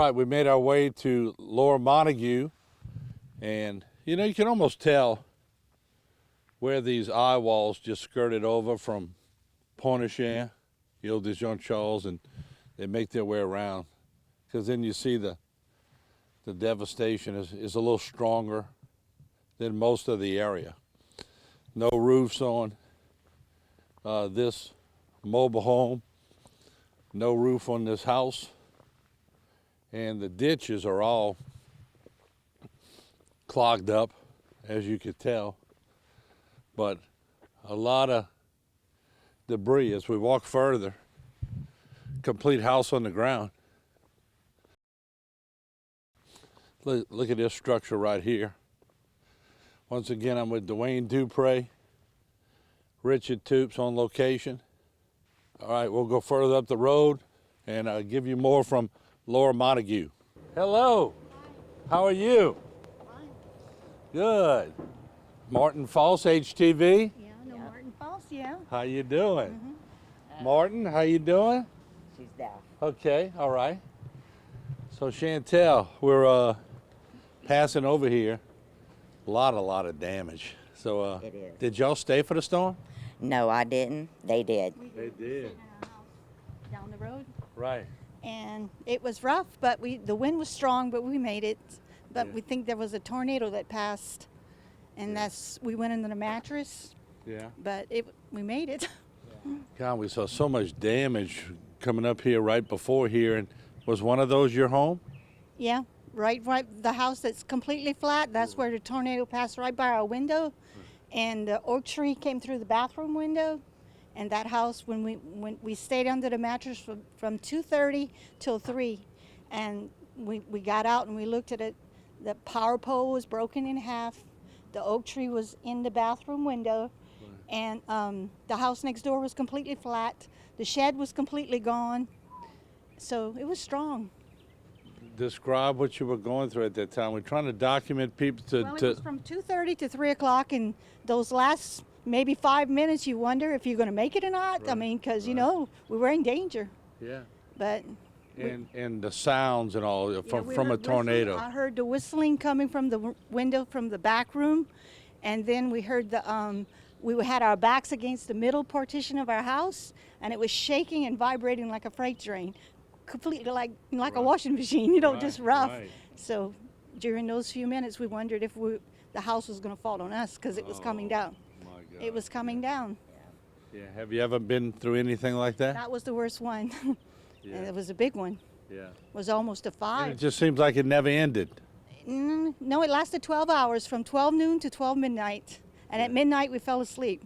right, we made our way to Lower Montegut, and you know, you can almost tell where these eye walls just skirted over from Pointe-Charles, Ile de Jean-Charles, and they make their way around, because then you see the devastation is a little stronger than most of the area. No roofs on this mobile home, no roof on this house, and the ditches are all clogged up, as you could tell, but a lot of debris. As we walk further, complete house on the ground. Look at this structure right here. Once again, I'm with Dwayne Dupre, Richard Toops on location. All right, we'll go further up the road and I'll give you more from Lower Montegut. Hello. Hi. How are you? Fine. Good. Martin Folse, HTV. Yeah, I know Martin Folse, yeah. How you doing? Martin, how you doing? She's down. Okay, all right. So Chantell, we're passing over here. A lot of damage. So It is. did y'all stay for the storm? No, I didn't. They did. They did. In our house down the road, Right. and it was rough, but the wind was strong, but we made it. But Yeah. we think there was a tornado that passed, and we went under the mattress, Yeah. but we made it. God, we saw so much damage coming up here right before here. And was one of those your home? Yeah, right. The house that's completely flat. That's where the tornado passed right by our window, and the oak tree came through the bathroom window. And that house, when we stayed under the mattress from 2:30 till 3, and we got out and we looked at it. The power pole was broken in half. The oak tree was in the bathroom window, and the house next door was completely flat. The shed was completely gone. So it was strong. Describe what you were going through at that time. We're trying to document people Well, it was from 2:30 to 3 o'clock, and those last maybe 5 minutes, you wonder if you're going to make it or not. I Right, mean, because you right. know we were in danger. Yeah. But And the sounds and all yeah, from we a heard tornado. I heard the whistling coming from the window from the back room, and then we heard we had our backs against the middle partition of our house, and it was shaking and vibrating like a freight train, completely like a Right. washing machine, you know, Right, just rough. right. So during those few minutes, we wondered if the house was going to fall on us because it was coming Oh, down. My God. It was coming down. Yeah. Have you ever been through anything like that? That was the worst one. Yeah. And it was a big one. Yeah. It was almost a And 5. it just seems like it never ended. No, it lasted 12 hours, from 12 noon to 12 midnight. And at midnight, we fell asleep.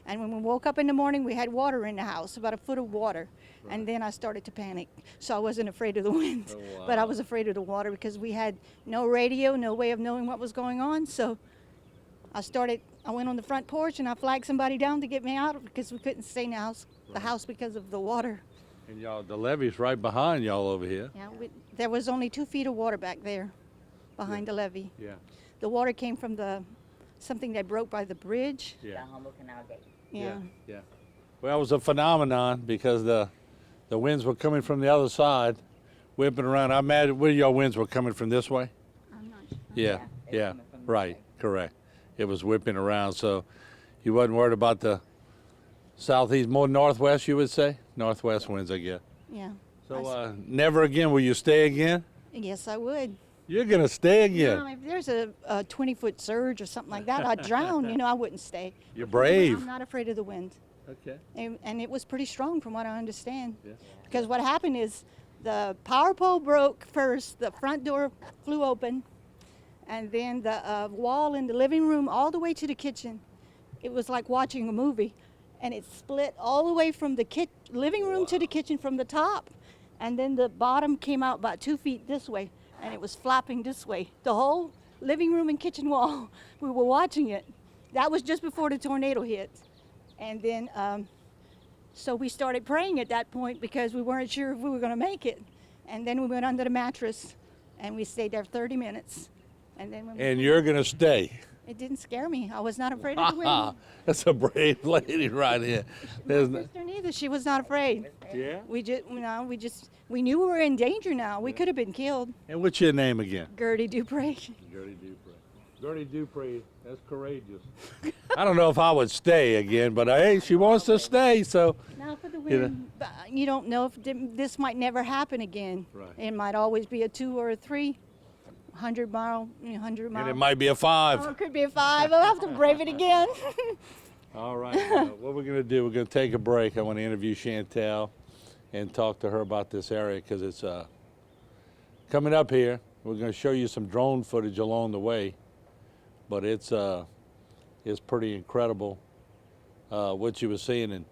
And when we woke up in the morning, we had water in the house, about a foot of water. And then I started to panic. So I wasn't afraid of the wind, Oh, but I wow. was afraid of the water because we had no radio, no way of knowing what was going on. So I went on the front porch and I flagged somebody down to get me out because we couldn't stay in the house because of the water. And y'all, the levee's right behind y'all over here. Yeah, there was only 2 feet of water back there behind the levee. Yeah. The water came from something that broke by the bridge. The Yeah. Humboldt Canal Gate. Yeah. Yeah. Well, it was a phenomenon because the winds were coming from the other side, whipping around. I imagine where your winds were coming from this way. I'm not sure. Yeah. they were Yeah. coming from this Right. way. Correct. It was whipping around, so you wasn't worried about the southeast, more northwest, you would say? Northwest winds, I guess. Yeah. So never again will you stay again? Yes, I would. You're gonna stay again. If there's a 20-foot surge or something like that, I'd drown. You know, I wouldn't stay. You're brave. I'm not afraid of the wind. Okay. And it was pretty strong from what I understand. Yeah. Because what happened is the power pole broke first, the front door flew open, and then the wall in the living room all the way to the kitchen. It was like watching a movie. And it split all the way from the living room to the kitchen from the top. And then the bottom came out about 2 feet this way, and it was flapping this way. The whole living room and kitchen wall, we were watching it. That was just before the tornado hit. And then, so we started praying at that point because we weren't sure if we were going to make it. And then we went under the mattress, and we stayed there 30 minutes. And then when And you're gonna stay. It didn't scare me. I was not afraid of the wind. That's a brave lady right here. There's My sister neither. She was not afraid. yeah. We knew we were in danger now. We could have been killed. And what's your name again? Gertie Dupre. Gertie Dupre. Gertie Dupre, that's courageous. I don't know if I would stay again, but hey, she wants to stay, so. Now for the You know. wind, you don't know if this might never happen again. Right. It might always be a 2 or a 3, 100 mile, 100 mile. And it might be a 5. Or it could be a 5. I'll have to brave it again. All right. What we're going to do, we're going to take a break. I want to interview Chantell and talk to her about this area because it's coming up here. We're going to show you some drone footage along the way, but it's pretty incredible what you were seeing. And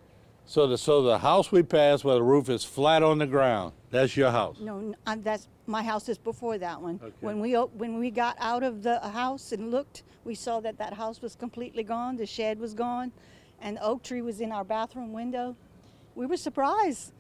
so the house we passed where the roof is flat on the ground, that's your house. No, that's my house is before that one. Okay. When we got out of the house and looked, we saw that house was completely gone. The shed was gone, and the oak tree was in our bathroom window. We were surprised.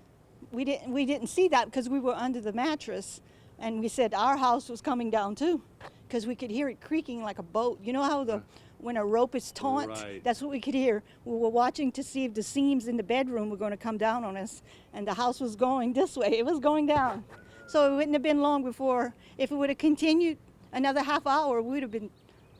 We didn't see that because we were under the mattress, and we said our house was coming down too, because we could hear it creaking like a boat. You know how when a rope is taut, Right. that's what we could hear. We were watching to see if the seams in the bedroom were going to come down on us, and the house was going this way. It was going down. So it wouldn't have been long before, if it would have continued another half hour, we would have been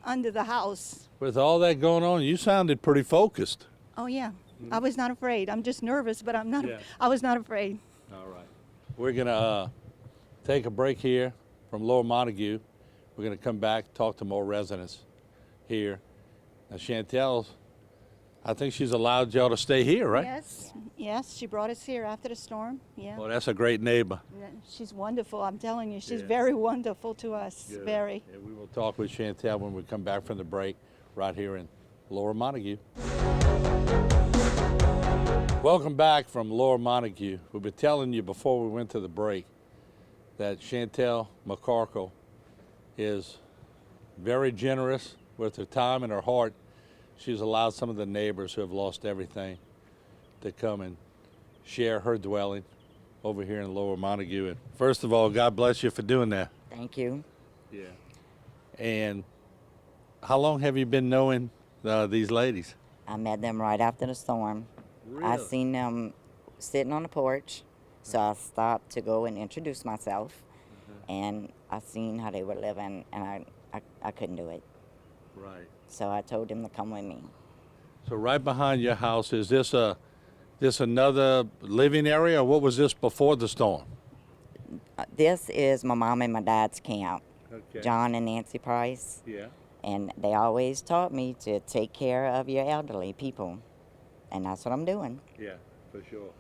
under the house. With all that going on, you sounded pretty focused. Oh yeah, I was not afraid. I'm just nervous, but I'm not. Yeah. I was not afraid. All right. We're going to take a break here from Lower Montegut. We're going to come back, talk to more residents here. Now, Chantell, I think she's allowed y'all to stay here, right? Yes, she brought us here after the storm. Yeah. Well, that's a great neighbor. Yeah, she's wonderful. I'm telling you, she's Yeah. very wonderful to us. Good. Very. And we will talk with Chantell when we come back from the break right here in Lower Montegut. Welcome back from Lower Montegut. We've been telling you before we went to the break that Chantell Mccorkel is very generous with her time and her heart. She's allowed some of the neighbors who have lost everything to come and share her dwelling over here in Lower Montegut. And first of all, God bless you for doing that. Thank you. Yeah. And how long have you been knowing these ladies? I met them right after the storm. I seen them sitting on the porch, so I stopped to go and introduce myself, and I seen how they were living, and I couldn't do it. Right. So I told them to come with me. So right behind your house, is this another living area, or what was this before the storm? This is my mom and my dad's camp, Okay. John and Nancy Price, Yeah. and they always taught me to take care of your elderly people, and that's what I'm doing. Yeah, for sure.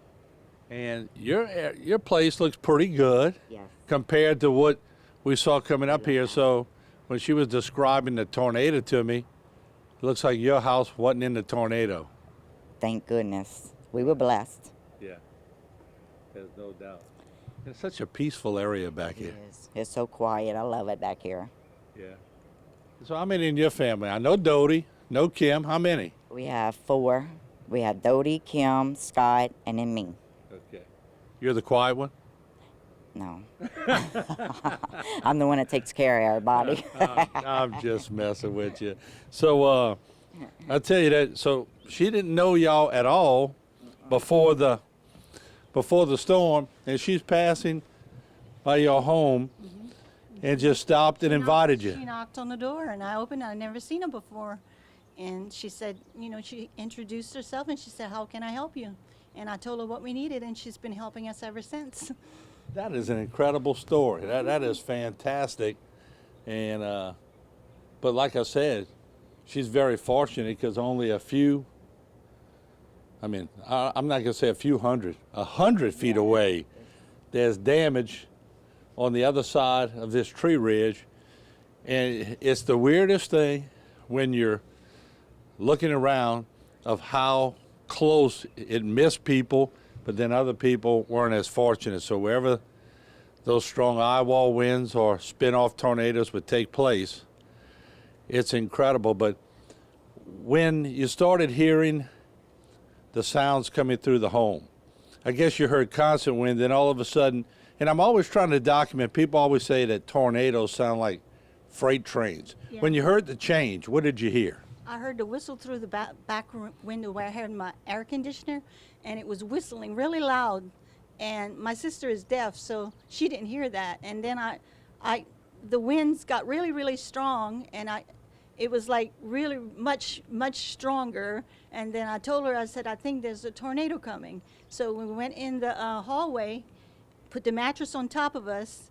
And your place looks pretty good Yes. compared to what we saw coming up here. So when she was describing the tornado to me, it looks like your house wasn't in the tornado. Thank goodness. We were blessed. Yeah, there's no doubt. It's such a peaceful area back here. It's so quiet. I love it back here. Yeah. So how many in your family? I know Dodie, no Kim. How many? We have 4. We have Dodie, Kim, Scott, and then me. Okay. You're the quiet one? No. I'm the one that takes care of everybody. I'm just messing with you. So I tell you that. So she didn't know y'all at all before the storm, and she's passing by your home and just stopped and invited She you. knocked on the door, and I opened. I'd never seen her before, and she said, she introduced herself, and she said, "How can I help you?" And I told her what we needed, and she's been helping us ever since. That is an incredible story. That is fantastic, and but like I said, she's very fortunate because only a few. I mean, I'm not gonna say a few hundred, 100 feet away, there's damage on the other side of this tree ridge, and it's the weirdest thing when you're looking around of how close it missed people, but then other people weren't as fortunate. So wherever those strong eyewall winds or spin-off tornadoes would take place, it's incredible. But when you started hearing the sounds coming through the home, I guess you heard constant wind, then all of a sudden, and I'm always trying to document, people always say that tornadoes sound like freight trains. Yeah. When you heard the change, what did you hear? I heard the whistle through the back window where I had my air conditioner, and it was whistling really loud. And my sister is deaf, so she didn't hear that. And then the winds got really, really strong, and it was like really much, much stronger. And then I told her, I said, I think there's a tornado coming. So we went in the hallway, put the mattress on top of us,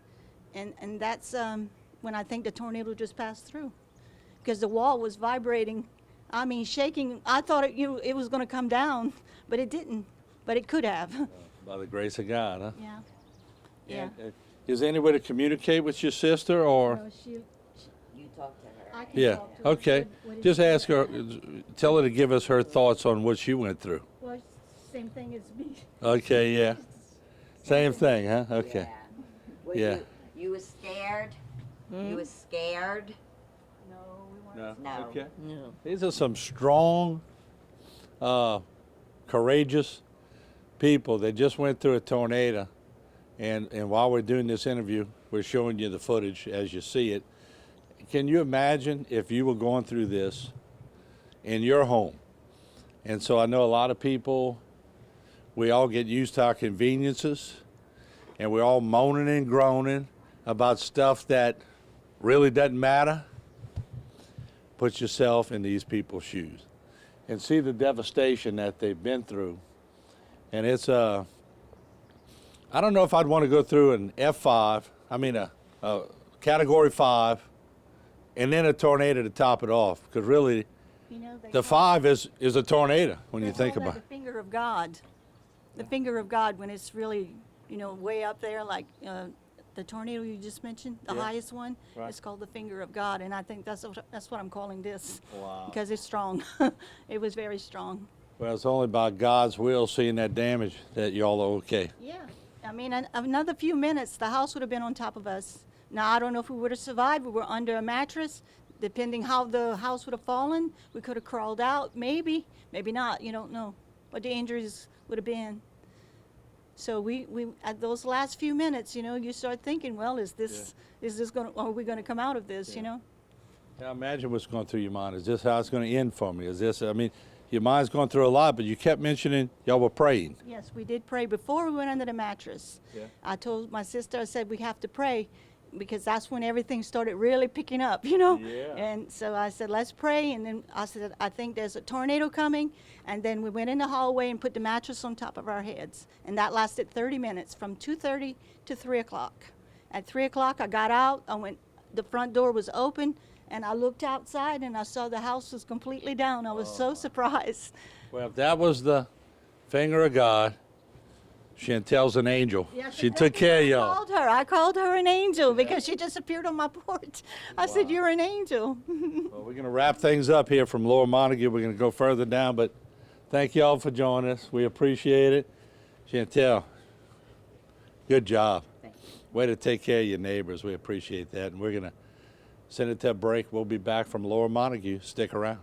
and that's when I think the tornado just passed through. Because the wall was vibrating, I mean shaking. I thought it was going to come down, but it didn't. But it could have. By the grace of God, huh? Yeah. Yeah. Is there any way to communicate with your sister, or? No, You talk to her. I can Yeah, talk to her. okay. What did Just you ask say? her, tell her to give us her thoughts on what she went through. Well, same thing as me. Okay, yeah. Same thing, huh? Okay. Yeah. Were Yeah. You was scared? You was scared? No, we weren't. No. Okay. No. These are some strong, courageous people that just went through a tornado. And while we're doing this interview, we're showing you the footage as you see it. Can you imagine if you were going through this in your home? And so I know a lot of people, we all get used to our conveniences, and we're all moaning and groaning about stuff that really doesn't matter. Put yourself in these people's shoes and see the devastation that they've been through. And it's I don't know if I'd want to go through an F5, a Category 5, and then a tornado to top it off, because really You know, the 5 is a tornado when you they think call that about it. the finger of God. The finger of God, when it's really, way up there, like the tornado you just mentioned, the Yeah. highest one. Right. It's called the finger of God, and I think that's what I'm calling this. Wow. Because it's strong. It was very strong. Well, it's only by God's will, seeing that damage, that y'all are okay. Yeah. I mean, another few minutes, the house would have been on top of us. Now, I don't know if we would have survived. We were under a mattress. Depending how the house would have fallen, we could have crawled out. Maybe, maybe not. You don't know what the injuries would have been. So we at those last few minutes, you start thinking, well, is this going? Are we going to come out of this? Yeah. Now imagine what's going through your mind. Is this how it's going to end for me? Is this? Your mind's going through a lot, but you kept mentioning y'all were praying. Yes, we did pray before we went under the mattress. Yeah. I told my sister, I said, we have to pray because that's when everything started really picking up, Yeah. And so I said, let's pray. And then I said, I think there's a tornado coming. And then we went in the hallway and put the mattress on top of our heads. And that lasted 30 minutes, from 2:30 to 3 o'clock. At 3 o'clock, I got out. The front door was open. And I looked outside and I saw the house was completely down. I was so surprised. Well, if that was the finger of God, Chantell's an angel. Yes, She took care of y'all. I called her an angel because she just appeared on my porch. I said, you're an angel. Well, we're going to wrap things up here from Lower Montegut. We're going to go further down, but thank y'all for joining us. We appreciate it. Chantell, good job. Thank you. Way to take care of your neighbors. We appreciate that. And we're going to send it to a break. We'll be back from Lower Montegut. Stick around.